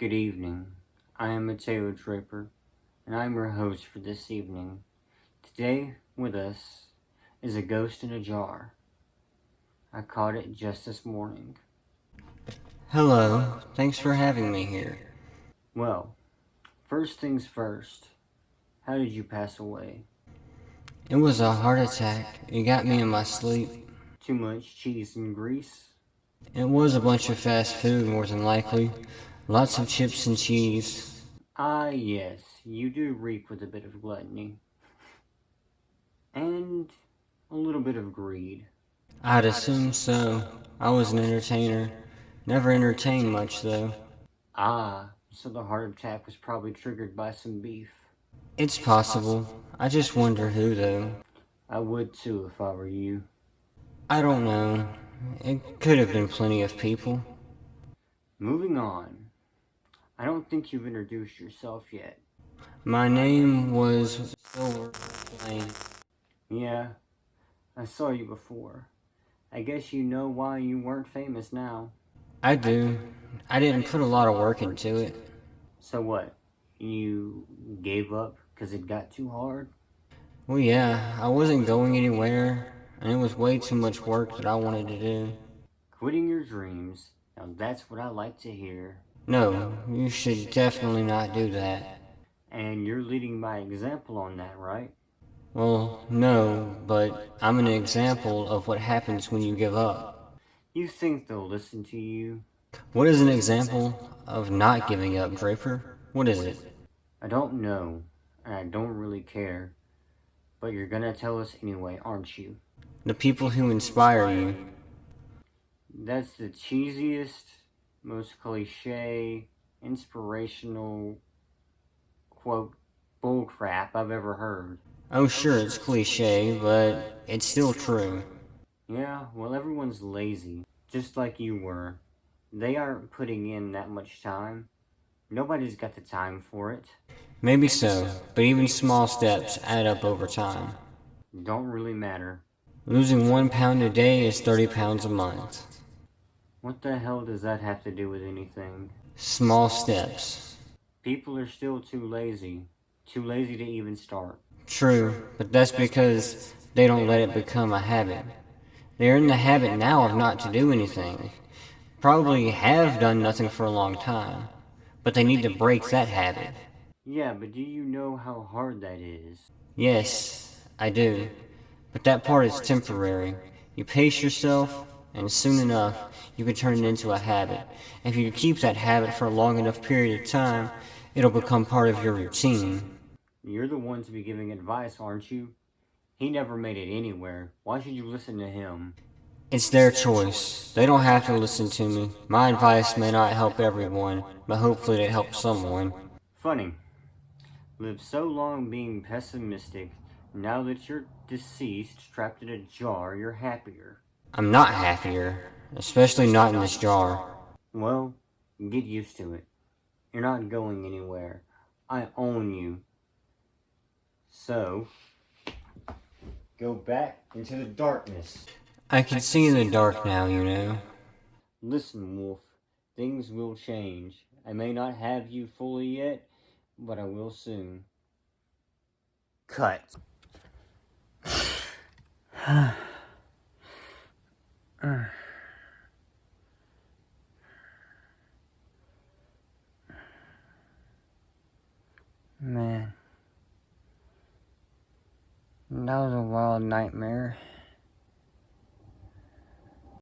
Good evening. I am Mateo Draper, and I'm your host for this evening. Today, with us, is a ghost in a jar. I caught it just this morning. Hello, thanks for having me here. Well, first things first, how did you pass away? It was a heart attack. It got me in my sleep. Too much cheese and grease? It was a bunch of fast food, more than likely. Lots of chips and cheese. Ah, yes, you do reek with a bit of gluttony. And a little bit of greed. I'd assume so. I was an entertainer. Never entertained much, though. Ah, so the heart attack was probably triggered by some beef. It's possible. I just wonder who, though. I would too if I were you. I don't know. It could have been plenty of people. Moving on. I don't think you've introduced yourself yet. My name was Silver Flame. Yeah, I saw you before. I guess you know why you weren't famous now. I do. I didn't put a lot of work into it. So what? You gave up because it got too hard? Well, yeah, I wasn't going anywhere, and it was way too much work that I wanted to do. Quitting your dreams. Now that's what I like to hear. No, you should definitely not do that. And you're leading by example on that, right? Well, no, but I'm an example of what happens when you give up. You think they'll listen to you? What is an example of not giving up, Draper? What is it? I don't know, and I don't really care. But you're gonna tell us anyway, aren't you? The people who inspire you. That's the cheesiest, most cliche, inspirational quote bullcrap I've ever heard. Oh, sure, it's cliche, but it's still true. Yeah, well, everyone's lazy, just like you were. They aren't putting in that much time. Nobody's got the time for it. Maybe so, but even small steps add up over time. Don't really matter. Losing 1 pound a day is 30 pounds a month. What the hell does that have to do with anything? Small steps. People are still too lazy. Too lazy to even start. True, but that's because they don't let it become a habit. They're in the habit now of not to do anything. Probably have done nothing for a long time, but they need to break that habit. Yeah, but do you know how hard that is? Yes, I do. But that part is temporary. You pace yourself, and soon enough, you can turn it into a habit. If you keep that habit for a long enough period of time, it'll become part of your routine. You're the one to be giving advice, aren't you? He never made it anywhere. Why should you listen to him? It's their choice. They don't have to listen to me. My advice may not help everyone, but hopefully it helps someone. Funny. Lived so long being pessimistic. Now that you're deceased, trapped in a jar, you're happier. I'm not happier, especially not in this jar. Well, get used to it. You're not going anywhere. I own you. So, go back into the darkness. I can see in the dark now, you know. Listen, Wolf, things will change. I may not have you fully yet, but I will soon. Cut. Man, that was a wild nightmare.